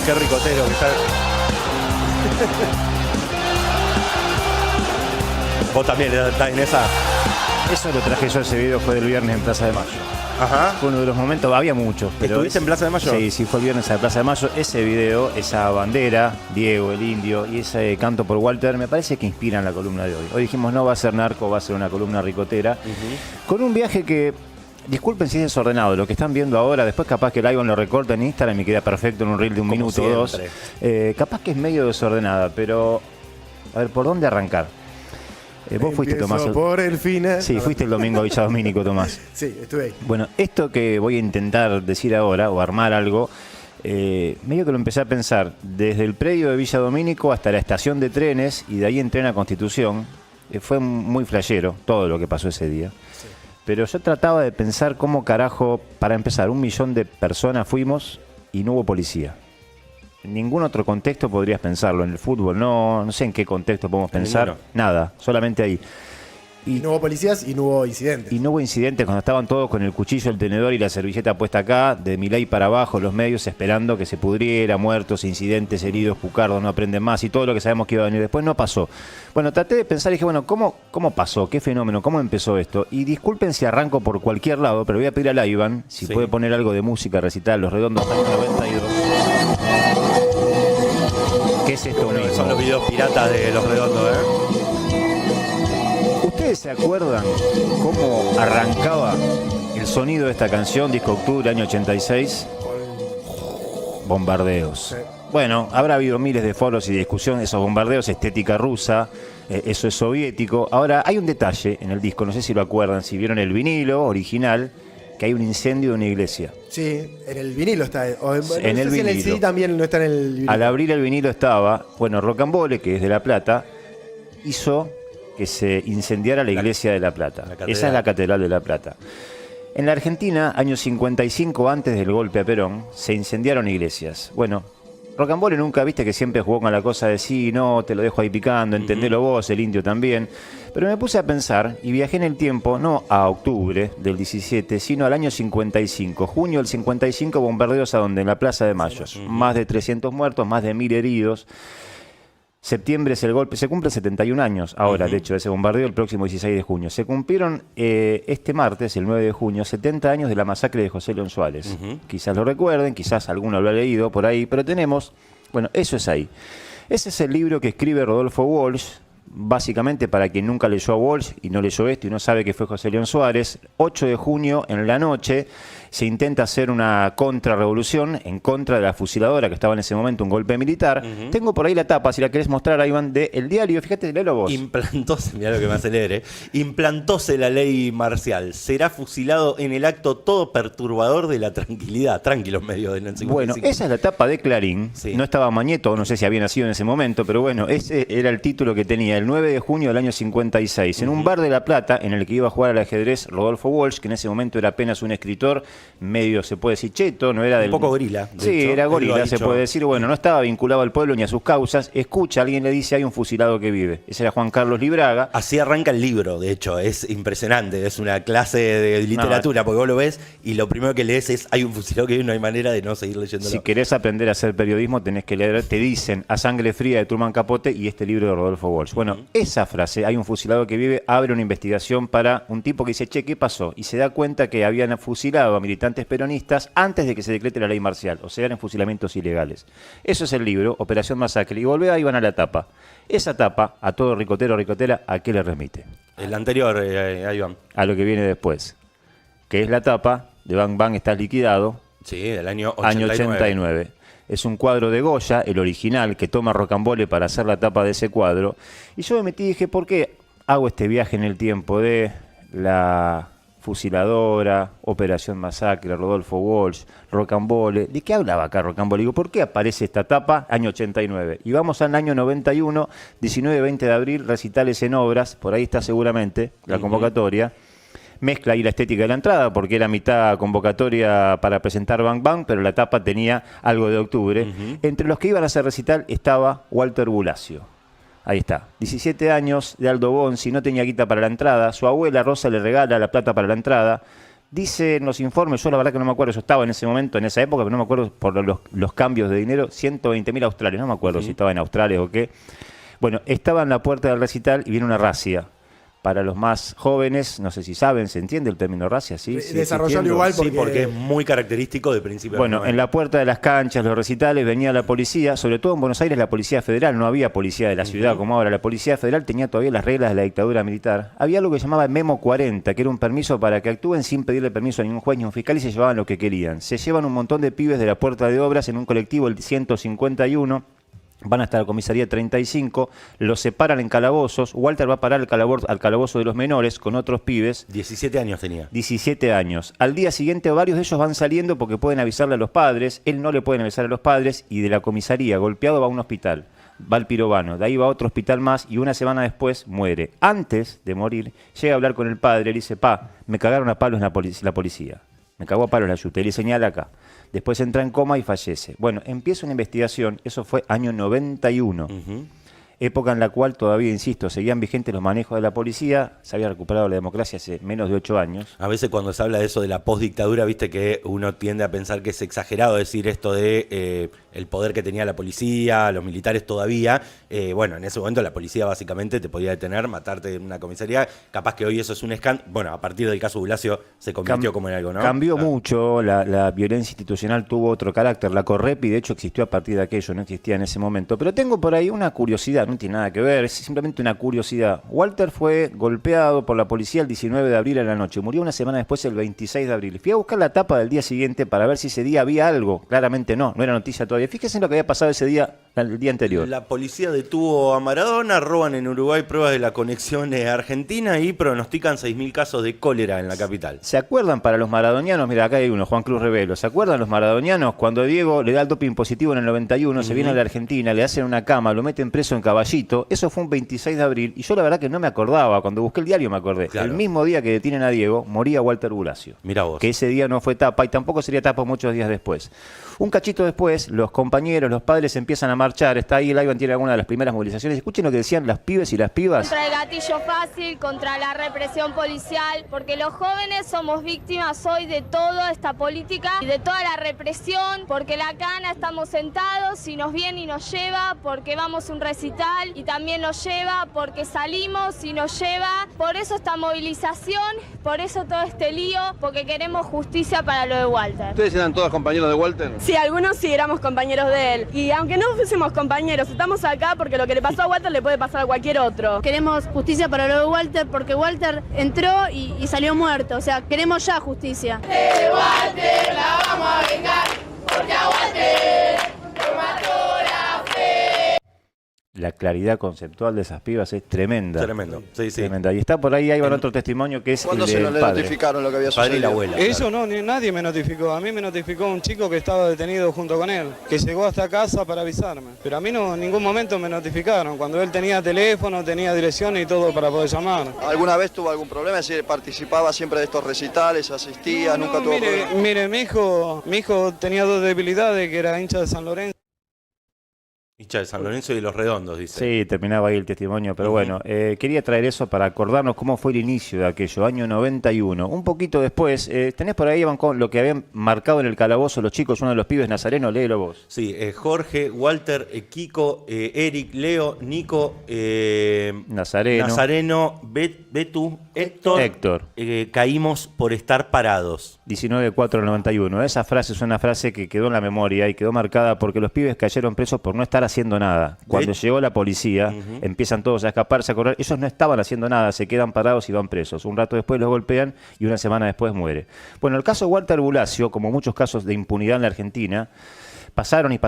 qué ricotero que está. Vos también estás en esa. Eso lo traje yo, ese video fue del viernes en Plaza de Mayo. Ajá. Fue uno de los momentos, había muchos. Pero ¿Estuviste en Plaza de Mayo? Sí, fue el viernes en Plaza de Mayo. Ese video, esa bandera, Diego, el indio, y ese canto por Walter, me parece que inspiran la columna de hoy. Hoy dijimos, no va a ser narco, va a ser una columna ricotera. Con un viaje que, disculpen si es desordenado, lo que están viendo ahora, después capaz que el Ivan lo recorta en Instagram y queda perfecto en un reel de un Como minuto o dos. Capaz que es medio desordenada, pero a ver, ¿por dónde arrancar? Vos fuiste, Tomás. Por el final. Sí, fuiste el domingo a Villa Domínico, Tomás. Sí, estuve ahí. Bueno, esto que voy a intentar decir ahora, o armar algo, medio que lo empecé a pensar desde el predio de Villa Domínico hasta la estación de trenes y de ahí entré a Constitución. Fue muy flashero todo lo que pasó ese día. Sí. Pero yo trataba de pensar cómo carajo, para empezar, 1 millón de personas fuimos y no hubo policía. En ningún otro contexto podrías pensarlo. En el fútbol no sé en qué contexto podemos pensar. Ninguno. Nada, solamente ahí. Y no hubo policías y no hubo incidentes. Y no hubo incidentes cuando estaban todos con el cuchillo, el tenedor y la servilleta puesta acá, de Milei para abajo, los medios esperando que se pudriera, muertos, incidentes, heridos, Pucardo no aprenden más y todo lo que sabemos que iba a venir después no pasó. Bueno, traté de pensar y dije, bueno, ¿cómo pasó? ¿Qué fenómeno? ¿Cómo empezó esto? Y disculpen si arranco por cualquier lado, pero voy a pedir a Iván si puede poner algo de música, recital, Los Redondos años 92. ¿Qué es esto mismo? Son los videos piratas de Los Redondos, ¿Ustedes se acuerdan cómo arrancaba el sonido de esta canción, disco Octubre, año 86? Bombardeos. Sí. Bueno, habrá habido miles de foros y discusiones, esos bombardeos, estética rusa, eso es soviético. Ahora, hay un detalle en el disco, no sé si lo acuerdan, si vieron el vinilo original, que hay un incendio de una iglesia. Sí, en el vinilo está. O En el en el vinilo. CD también no está en el vinilo. Al abrir el vinilo estaba, bueno, Rocambole, que es de La Plata, hizo que se incendiara la iglesia de La Plata. Esa es la Catedral de La Plata. En la Argentina, años 55 antes del golpe a Perón, se incendiaron iglesias. Bueno, Rocambole nunca, viste que siempre jugó con la cosa de sí, no, te lo dejo ahí picando, entendelo vos, el indio también. Pero me puse a pensar y viajé en el tiempo, no a octubre del 17, sino al año 55. Junio del 55, bombardeos a donde, en la Plaza de Mayo. Más de 300 muertos, más de 1000 heridos. Septiembre es el golpe, se cumplen 71 años ahora, de hecho, de ese bombardeo el próximo 16 de junio. Se cumplieron este martes, el 9 de junio, 70 años de la masacre de José León Suárez. Quizás lo recuerden, quizás alguno lo ha leído por ahí, pero tenemos, bueno, eso es ahí. Ese es el libro que escribe Rodolfo Walsh, básicamente para quien nunca leyó a Walsh y no leyó esto y no sabe que fue José León Suárez. 8 de junio, en la noche, se intenta hacer una contrarrevolución en contra de la fusiladora que estaba en ese momento, un golpe militar. Tengo por ahí la tapa, si la querés mostrar, Iván, del diario. Fíjate, léelo vos. Implantóse, mirá lo que me hace leer, implantóse la ley marcial. Será fusilado en el acto todo perturbador de la tranquilidad. Tranquilos medios del 55. Bueno, esa es la tapa de Clarín. Sí. No estaba Mañeto, no sé si había nacido en ese momento, pero bueno, ese era el título que tenía el 9 de junio del año 56, en un bar de La Plata, en el que iba a jugar al ajedrez Rodolfo Walsh, que en ese momento era apenas un escritor medio, se puede decir, cheto, no era del... Un poco gorila. Sí, hecho. era Él gorila, lo ha se dicho. puede decir. Bueno, no estaba vinculado al pueblo ni a sus causas. Escucha, alguien le dice, hay un fusilado que vive. Ese era Juan Carlos Libraga. Así arranca el libro, de hecho, es impresionante, es una clase de literatura, porque vos lo ves y lo primero que lees es, hay un fusilado que vive, no hay manera de no seguir leyéndolo. Si querés aprender a hacer periodismo, tenés que leer, te dicen, A Sangre Fría de Truman Capote y este libro de Rodolfo Walsh. Bueno, esa frase, hay un fusilado que vive, abre una investigación para un tipo que dice, che, ¿qué pasó? Y se da cuenta que habían fusilado a militantes peronistas antes de que se decrete la ley marcial, o sea, eran fusilamientos ilegales. Eso es el libro, Operación Masacre, y volvé ahí, van a la tapa. Esa tapa, a todo ricotero o ricotera, ¿a qué le remite? El anterior, Iván. A lo que viene después, que es la tapa de Bang Bang, Estás Liquidado, Sí, del año 89. año 89. Es un cuadro de Goya, el original, que toma Rocambole para hacer la tapa de ese cuadro. Y yo me metí y dije, ¿por qué hago este viaje en el tiempo de la fusiladora, Operación Masacre, Rodolfo Walsh, Rocambole? ¿De qué hablaba acá Rocambole? Digo, ¿por qué aparece esta tapa año 89? Y vamos al año 91, 19-20 de abril, recitales en obras, por ahí está seguramente la convocatoria. Mezcla ahí la estética de la entrada, porque era mitad convocatoria para presentar Bang Bang, pero la tapa tenía algo de octubre. Entre los que iban a hacer recital estaba Walter Bulacio. Ahí está, 17 años de Aldo Bonzi, no tenía guita para la entrada, su abuela Rosa le regala la plata para la entrada, Dicen los informes, yo la verdad que no me acuerdo, yo estaba en ese momento, en esa época, pero no me acuerdo por los cambios de dinero, 120.000 australes, no me acuerdo si estaba en Australia o qué. Bueno, estaba en la puerta del recital y viene una racia. Para los más jóvenes, no sé si saben, ¿se entiende el término racia? Sí, desarrollalo igual porque... Sí, porque es muy característico de principio. Bueno, en la puerta de las canchas, los recitales, venía la policía, sobre todo en Buenos Aires la Policía Federal, no había policía de la ciudad como ahora, la Policía Federal tenía todavía las reglas de la dictadura militar. Había algo que se llamaba Memo 40, que era un permiso para que actúen sin pedirle permiso a ningún juez ni a un fiscal y se llevaban lo que querían. Se llevan un montón de pibes de la Puerta de Obras en un colectivo, el 151, van hasta la comisaría 35, los separan en calabozos. Walter va a parar al calabozo de los menores con otros pibes. 17 años tenía. 17 años. Al día siguiente varios de ellos van saliendo porque pueden avisarle a los padres. Él no le pueden avisar a los padres y de la comisaría golpeado va a un hospital. Va al Pirobano, de ahí va a otro hospital más y una semana después muere. Antes de morir, llega a hablar con el padre, le dice, pa, me cagaron a palos la policía. Me cagó a palos la yuta, y le señala acá. Después entra en coma y fallece. Bueno, empieza una investigación, eso fue año 91, época en la cual todavía, insisto, seguían vigentes los manejos de la policía, se había recuperado la democracia hace menos de 8 años. A veces cuando se habla de eso de la postdictadura, viste que uno tiende a pensar que es exagerado decir esto de el poder que tenía la policía, los militares todavía. Bueno, en ese momento la policía básicamente te podía detener, matarte en una comisaría. Capaz que hoy eso es un escándalo. Bueno, a partir del caso Bulacio se convirtió como en algo, ¿no? Cambió mucho, la violencia institucional tuvo otro carácter. La Correpi, de hecho, existió a partir de aquello, no existía en ese momento. Pero tengo por ahí una curiosidad, no tiene nada que ver, es simplemente una curiosidad. Walter fue golpeado por la policía el 19 de abril a la noche, murió una semana después, el 26 de abril. Fui a buscar la tapa del día siguiente para ver si ese día había algo. Claramente no era noticia todavía. Fíjense en lo que había pasado ese día, el día anterior. La policía detuvo a Maradona, roban en Uruguay pruebas de la conexión argentina y pronostican 6.000 casos de cólera en la capital. ¿Se acuerdan para los maradonianos? Mira, acá hay uno, Juan Cruz Revelo. ¿Se acuerdan los maradonianos cuando Diego le da el doping positivo en el 91, se viene a la Argentina, le hacen una cama, lo meten preso en Caballito? Eso fue un 26 de abril y yo la verdad que no me acordaba. Cuando busqué el diario me acordé. Claro. El mismo día que detienen a Diego, moría Walter Bulacio. Mirá vos. Que ese día no fue tapa y tampoco sería tapa muchos días después. Un cachito después, los compañeros, los padres empiezan a marchar. Está ahí, el Ivan tiene alguna de las primeras movilizaciones. Escuchen lo que decían las pibes y las pibas. Contra el gatillo fácil, contra la represión policial, porque los jóvenes somos víctimas hoy de toda esta política y de toda la represión, porque la cana estamos sentados y nos viene y nos lleva, porque vamos a un recital y también nos lleva, porque salimos y nos lleva. Por eso esta movilización, por eso todo este lío, porque queremos justicia para lo de Walter. ¿Ustedes eran todos compañeros de Walter? Sí, algunos sí éramos compañeros de él. Y aunque no fuésemos compañeros, estamos acá porque lo que le pasó a Walter le puede pasar a cualquier otro. Queremos justicia para lo de Walter porque Walter entró y salió muerto. O sea, queremos ya justicia. De Walter la vamos a vengar, porque a Walter lo mató la fe. La claridad conceptual de esas pibas es tremenda. Tremendo, sí, sí. Tremenda. Y está por ahí va otro testimonio que es ¿Cuándo el se del le padre. notificaron lo que había Padre y la sucedido? abuela. Eso Claro. no, nadie me notificó. A mí me notificó un chico que estaba detenido junto con él, que llegó hasta casa para avisarme. Pero a mí no, en ningún momento me notificaron, cuando él tenía teléfono, tenía dirección y todo para poder llamar. ¿Alguna vez tuvo algún problema? Es decir, participaba siempre de estos recitales, asistía, nunca tuvo problema. Mire, mi hijo tenía dos debilidades, que era hincha de San Lorenzo. Hincha de San Lorenzo y de Los Redondos, dice. Sí, terminaba ahí el testimonio, pero bueno, quería traer eso para acordarnos cómo fue el inicio de aquello, año 91. Un poquito después, tenés por ahí, Iván, con lo que habían marcado en el calabozo los chicos, uno de los pibes, Nazareno, léelo vos. Sí, Jorge, Walter, Kiko, Eric, Leo, Nico, Nazareno, Betu, Héctor. Caímos por estar parados. 19-4-91. Esa frase es una frase que quedó en la memoria y quedó marcada porque los pibes cayeron presos por no estar haciendo nada. Cuando llegó la policía, empiezan todos a escaparse, a correr. Ellos no estaban haciendo nada, se quedan parados y van presos. Un rato después los golpean y una semana después muere. Bueno, el caso Walter Bulacio, como muchos casos de impunidad en la Argentina, pasaron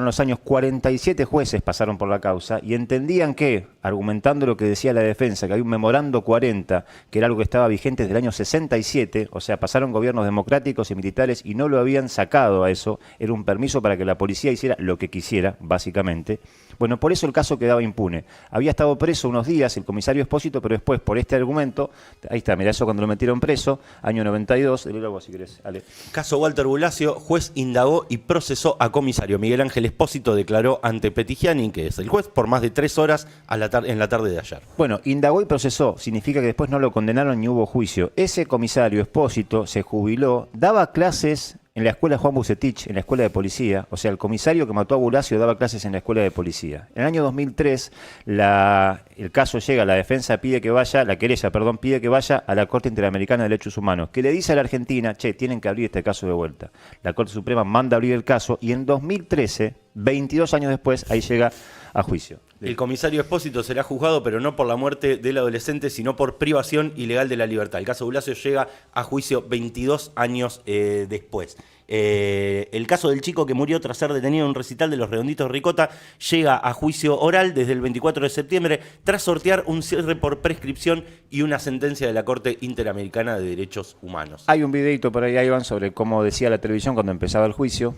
los años, 47 jueces pasaron por la causa y entendían que, argumentando lo que decía la defensa, que había un memorando 40, que era algo que estaba vigente desde el año 67, o sea, pasaron gobiernos democráticos y militares y no lo habían sacado a eso, era un permiso para que la policía hiciera lo que quisiera, básicamente. Bueno, por eso el caso quedaba impune. Había estado preso unos días el comisario Espósito, pero después, por este argumento, ahí está, mirá eso cuando lo metieron preso, año 92, léelo vos si querés, Ale. Caso Walter Bulacio, juez indagó y procesó a comisario. Miguel Ángel Espósito declaró ante Petigiani, que es el juez, por más de 3 horas a la en la tarde de ayer. Bueno, indagó y procesó, significa que después no lo condenaron ni hubo juicio. Ese comisario Espósito se jubiló, daba clases en la escuela Juan Bucetich, en la escuela de policía, o sea, el comisario que mató a Bulacio daba clases en la escuela de policía. En el año 2003, el caso llega, la defensa pide que vaya, la querella, perdón, pide que vaya a la Corte Interamericana de Derechos Humanos, que le dice a la Argentina, che, tienen que abrir este caso de vuelta. La Corte Suprema manda abrir el caso y en 2013, 22 años después, ahí llega a juicio. El comisario Espósito será juzgado, pero no por la muerte del adolescente, sino por privación ilegal de la libertad. El caso Bulacio llega a juicio 22 años después. El caso del chico que murió tras ser detenido en un recital de los Redonditos Ricota llega a juicio oral desde el 24 de septiembre, tras sortear un cierre por prescripción y una sentencia de la Corte Interamericana de Derechos Humanos. Hay un videito por ahí, Iván, sobre cómo decía la televisión cuando empezaba el juicio.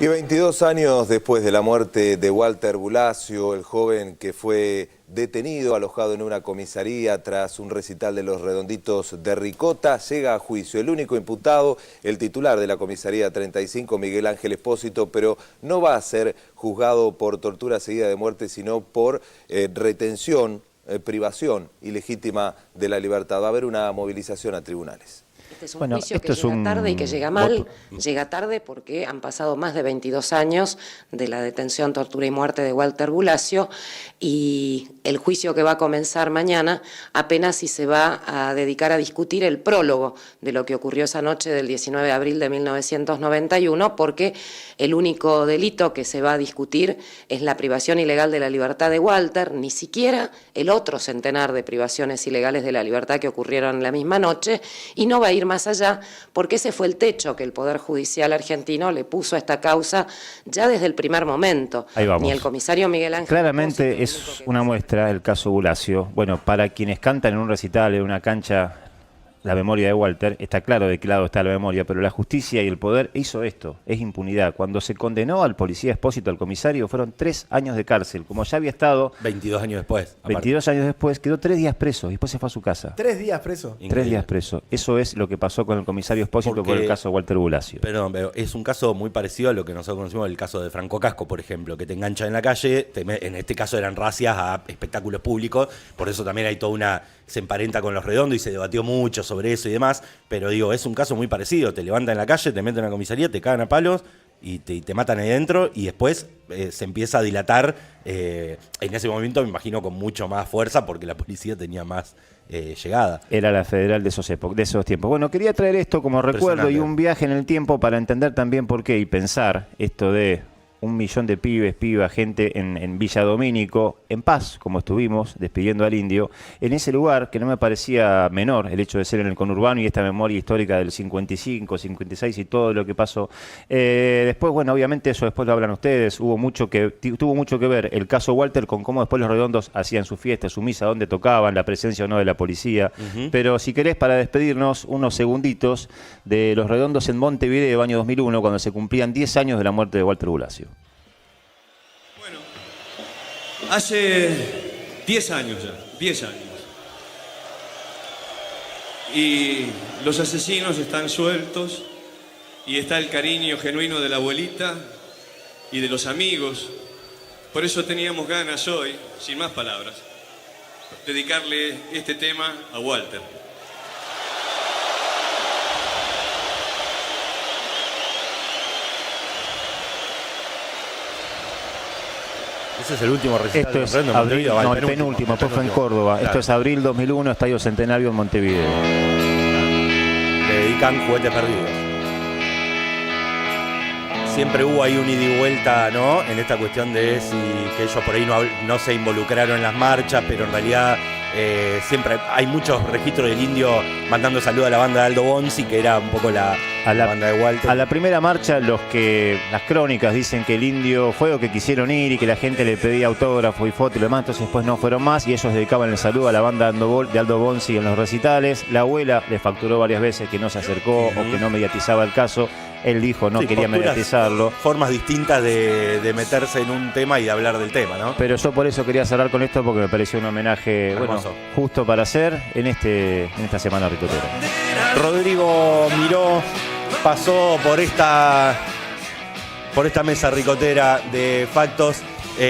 Y 22 años después de la muerte de Walter Bulacio, el joven que fue detenido, alojado en una comisaría tras un recital de los Redonditos de Ricota, llega a juicio. El único imputado, el titular de la comisaría 35, Miguel Ángel Espósito, pero no va a ser juzgado por tortura seguida de muerte, sino por retención, privación ilegítima de la libertad. Va a haber una movilización a tribunales. Este es un juicio que llega tarde y que llega mal. Llega tarde porque han pasado más de 22 años de la detención, tortura y muerte de Walter Bulacio, y el juicio que va a comenzar mañana apenas si se va a dedicar a discutir el prólogo de lo que ocurrió esa noche del 19 de abril de 1991, porque el único delito que se va a discutir es la privación ilegal de la libertad de Walter, ni siquiera el otro centenar de privaciones ilegales de la libertad que ocurrieron en la misma noche, y no va a ir más allá, porque ese fue el techo que el Poder Judicial argentino le puso a esta causa ya desde el primer momento. Ahí vamos. Ni el comisario Miguel Ángel... Claramente es una muestra el caso Bulacio. Bueno, para quienes cantan en un recital, en una cancha, la memoria de Walter, está claro de qué lado está la memoria, pero la justicia y el poder hizo esto, es impunidad. Cuando se condenó al policía Espósito, al comisario, fueron 3 años de cárcel, como ya había estado... 22 años después. 22 años después, quedó 3 días preso y después se fue a su casa. 3 días preso. 3 días preso. Eso es lo que pasó con el comisario Espósito por el caso Walter Bulacio. Perdón, pero es un caso muy parecido a lo que nosotros conocimos, el caso de Franco Casco, por ejemplo, que te enganchan en la calle, en este caso eran racias a espectáculos públicos, por eso también hay toda una... se emparenta con los Redondos y se debatió mucho sobre eso y demás, pero digo, es un caso muy parecido, te levantan en la calle, te meten en la comisaría, te cagan a palos y te matan ahí dentro y después se empieza a dilatar, en ese momento me imagino con mucho más fuerza porque la policía tenía más llegada. Era la federal de esos tiempos. Bueno, quería traer esto como recuerdo y un viaje en el tiempo para entender también por qué y pensar esto de 1 millón de pibes, pibas, gente en Villa Domínico, en paz, como estuvimos, despidiendo al indio, en ese lugar que no me parecía menor, el hecho de ser en el conurbano y esta memoria histórica del 55, 56 y todo lo que pasó. Después, bueno, obviamente eso después lo hablan ustedes, tuvo mucho que ver el caso Walter con cómo después los Redondos hacían su fiesta, su misa, dónde tocaban, la presencia o no de la policía. Pero si querés, para despedirnos, unos segunditos de los Redondos en Montevideo, año 2001, cuando se cumplían 10 años de la muerte de Walter Bulacio. Hace 10 años ya, 10 años. Y los asesinos están sueltos y está el cariño genuino de la abuelita y de los amigos. Por eso teníamos ganas hoy, sin más palabras, dedicarle este tema a Walter. Ese es el último recital. Esto es abril, no, el penúltimo, esto fue en Córdoba. Claro. Esto es abril 2001, Estadio Centenario en Montevideo. Le dedican Juguetes Perdidos. Siempre hubo ahí un ida y vuelta, ¿no? En esta cuestión de si que ellos por ahí no se involucraron en las marchas, pero en realidad siempre hay muchos registros del indio mandando saludos a la banda de Aldo Bonzi, que era un poco la banda de Walter. A la primera marcha, las crónicas dicen que el indio fue o que quisieron ir y que la gente le pedía autógrafo y foto y lo demás, entonces después no fueron más y ellos dedicaban el saludo a la banda de Aldo Bonzi en los recitales. La abuela le facturó varias veces que no se acercó o que no mediatizaba el caso. Él dijo no quería mediatizarlo. Formas distintas de meterse en un tema y de hablar del tema, ¿no? Pero yo por eso quería cerrar con esto porque me pareció un homenaje justo para hacer en esta semana ricotera. Rodrigo Miró pasó por esta mesa ricotera de Factos